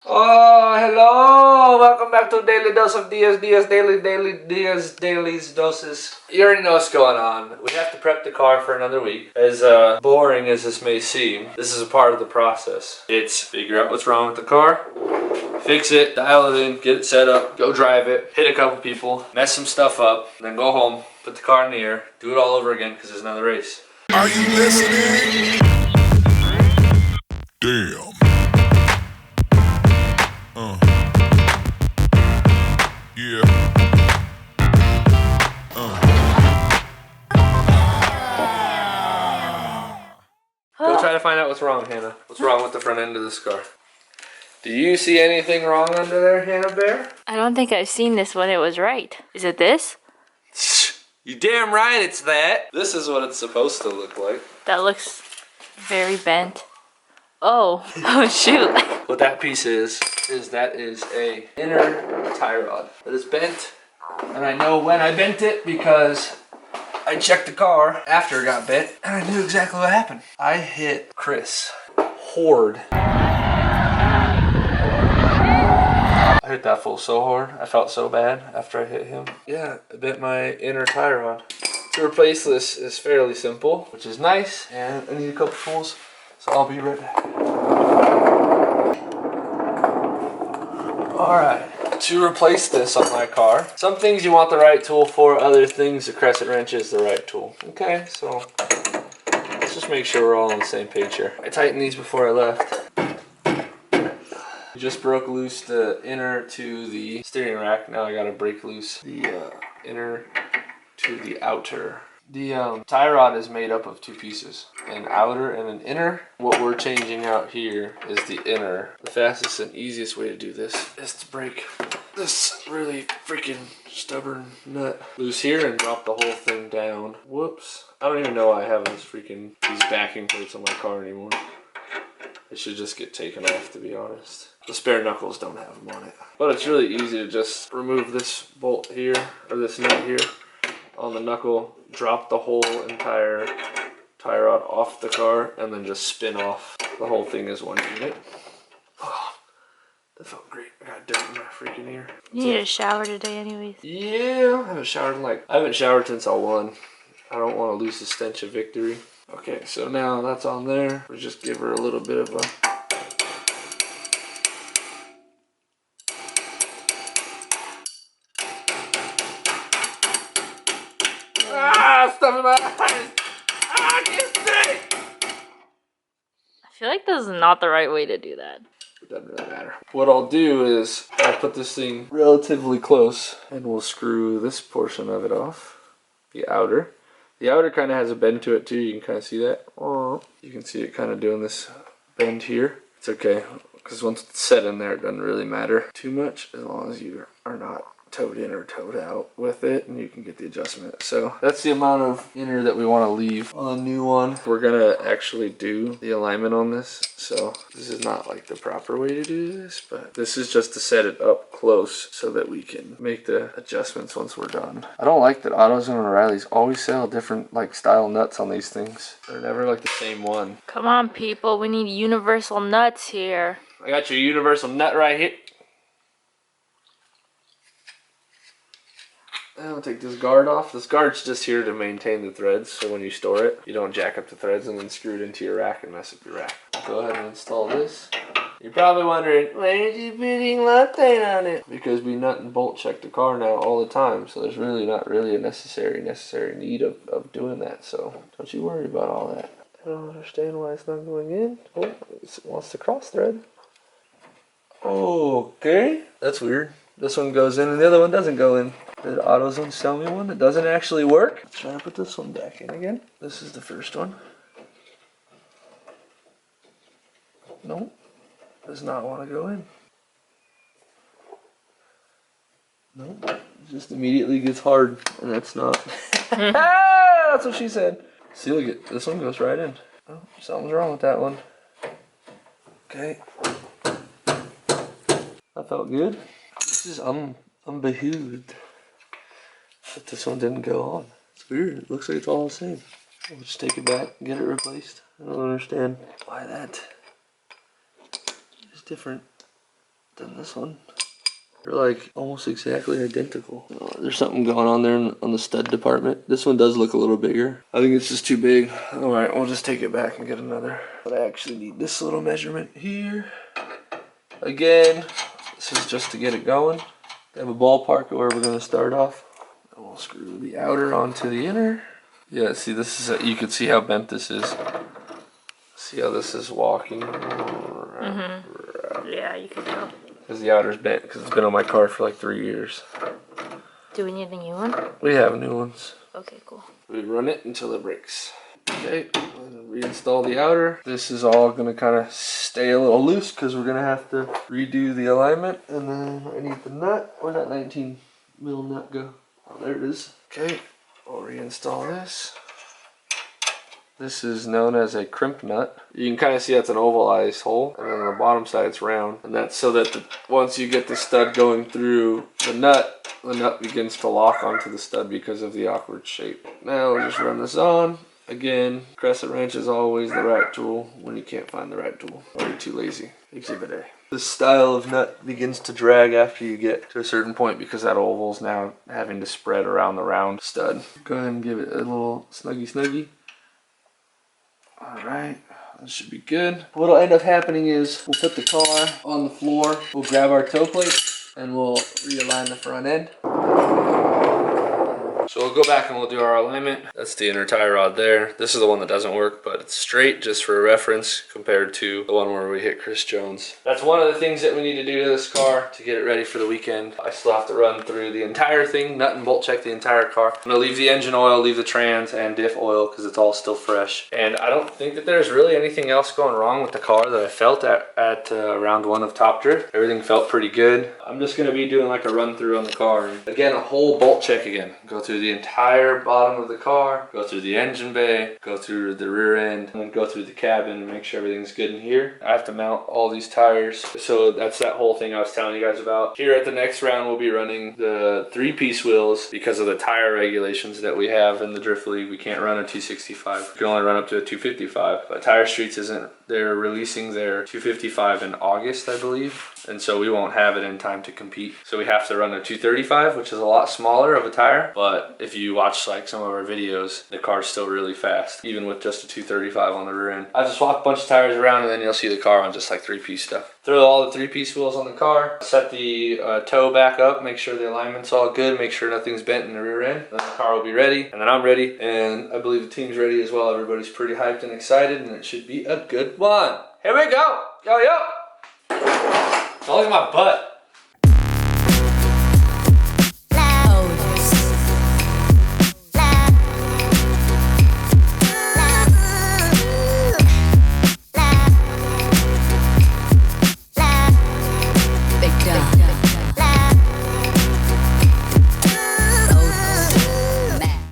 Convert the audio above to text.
Oh, hello! Welcome back to Daily Dose of Diaz, Diaz, Daily's Doses. You already know what's going on. We have to prep the car for another week. As boring as this may seem, this is a part of the process. It's figure out what's wrong with the car, fix it, dial it in, get it set up, go drive it, hit a couple people, mess some stuff up, and then go home, put the car in the air, do it all over again because there's another race. Are you listening? Damn. Yeah. Go try to find out what's wrong, Hannah. What's wrong with the front end of this car? Do you see anything wrong under there, Hannah Bear? I don't think I've seen this when it was right. Is it this? You damn right it's that. This is what it's supposed to look like. That looks very bent. Oh, oh shoot. What that piece is that is a inner tie rod that is bent. And I know when I bent it because I checked the car after it got bent and I knew exactly what happened. I hit Chris hard. I hit that fool so hard. I felt so bad after I hit him. Yeah, I bent my inner tie rod. To replace this is fairly simple, which is nice. And I need a couple tools, so I'll be right back. Alright, to replace this on my car, some things you want the right tool for, other things the crescent wrench is the right tool. Okay, so let's just make sure we're all on the same page here. I tightened these before I left. Just broke loose the inner to the steering rack. Now I gotta break loose the inner to the outer. The tie rod is made up of two pieces, an outer and an inner. What we're changing out here is the inner. The fastest and easiest way to do this is to break this really freaking stubborn nut loose here and drop the whole thing down. Whoops. I don't even know why I have these backing plates on my car anymore. It should just get taken off, to be honest. The spare knuckles don't have them on it. But it's really easy to just remove this bolt here, or this nut here, on the knuckle, drop the whole entire tie rod off the car, and then just spin off the whole thing as one unit. Oh, that felt great. I got dirt in my freaking ear. You need a shower today anyways. Yeah, I haven't showered since I won. I don't want to lose the stench of victory. Okay, so now that's on there. We'll just give her a little bit of a... Stuff in my eyes! I can't see! I feel like this is not the right way to do that. It doesn't really matter. What I'll do is I'll put this thing relatively close and we'll screw this portion of it off. The outer. The outer kind of has a bend to it too. You can kind of see that. Oh, you can see it kind of doing this bend here. It's okay, because once it's set in there, it doesn't really matter too much as long as you are not towed in or towed out with it, and you can get the adjustment. So that's the amount of inner that we want to leave on a new one. We're gonna actually do the alignment on this, so this is not like the proper way to do this, but this is just to set it up close so that we can make the adjustments once we're done. I don't like that AutoZone and O'Reilly's always sell different like style nuts on these things. They're never like the same one. Come on people, we need universal nuts here. I got your universal nut right here. I'll take this guard off. This guard's just here to maintain the threads, so when you store it, you don't jack up the threads and then screw it into your rack and mess up your rack. Go ahead and install this. You're probably wondering, why is he putting Loctite on it? Because we nut and bolt check the car now all the time, so there's really not really a necessary need of doing that, so don't you worry about all that. I don't understand why it's not going in. Oh, it wants to cross thread. Okay. That's weird. This one goes in and the other one doesn't go in. Did AutoZone sell me one that doesn't actually work? Let's try to put this one back in again. This is the first one. Nope. Does not want to go in. Nope. It just immediately gets hard, and that's not. That's what she said. See, look at this one goes right in. Oh, something's wrong with that one. Okay. That felt good. This is unbehooved. But this one didn't go on. It's weird. It looks like it's all the same. We'll just take it back and get it replaced. I don't understand why that is different. than this one. They're like almost exactly identical. There's something going on there on the stud department. This one does look a little bigger. I think it's just too big. All right, we'll just take it back and get another. But I actually need this little measurement here. Again, this is just to get it going. I have a ballpark of where we're gonna start off. And we'll screw the outer onto the inner. Yeah, see, this is you can see how bent this is. See how this is walking. Yeah, you can tell. Because the outer's bent, because it's been on my car for like 3 years. Do we need a new one? We have new ones. Okay, cool. We run it until it breaks. Okay, reinstall the outer. This is all gonna kind of stay a little loose because we're gonna have to redo the alignment. And then I need the nut. Where'd that 19 mil nut go? Oh, there it is. Okay, I'll reinstall this. This is known as a crimp nut. You can kind of see that's an ovalized hole, and then on the bottom side it's round. And that's so that once you get the stud going through the nut begins to lock onto the stud because of the awkward shape. Now we'll just run this on. Again, crescent wrench is always the right tool when you can't find the right tool or you're too lazy. Exhibit A. This style of nut begins to drag after you get to a certain point because that oval is now having to spread around the round stud. Go ahead and give it a little snuggy. Alright, that should be good. What'll end up happening is we'll put the car on the floor, we'll grab our toe plate, and we'll realign the front end. So we'll go back and we'll do our alignment. That's the inner tie rod there. This is the one that doesn't work, but it's straight just for reference compared to the one where we hit Chris Jones. That's one of the things that we need to do to this car to get it ready for the weekend. I still have to run through the entire thing, nut and bolt check the entire car. I'm gonna leave the engine oil, leave the trans and diff oil because it's all still fresh. And I don't think that there's really anything else going wrong with the car that I felt at round one of Top Drift. Everything felt pretty good. I'm just gonna be doing like a run through on the car. Again, a whole bolt check again. Go through the entire bottom of the car, go through the engine bay, go through the rear end, and then go through the cabin and make sure everything's good in here. I have to mount all these tires. So that's that whole thing I was telling you guys about. Here at the next round, we'll be running the 3-piece wheels because of the tire regulations that we have in the Drift League. We can't run a 265. We can only run up to a 255. But Tire Streets they're releasing their 255 in August, I believe. And so we won't have it in time to compete. So we have to run a 235, which is a lot smaller of a tire. But if you watch like some of our videos, the car's still really fast, even with just a 235 on the rear end. I just swap a bunch of tires around and then you'll see the car on just like 3-piece stuff. Throw all the 3-piece wheels on the car, set the toe back up, make sure the alignment's all good, make sure nothing's bent in the rear end. Then the car will be ready, and then I'm ready, and I believe the team's ready as well. Everybody's pretty hyped and excited, and it should be a good one. Here we go. Yo. Don't look at my butt.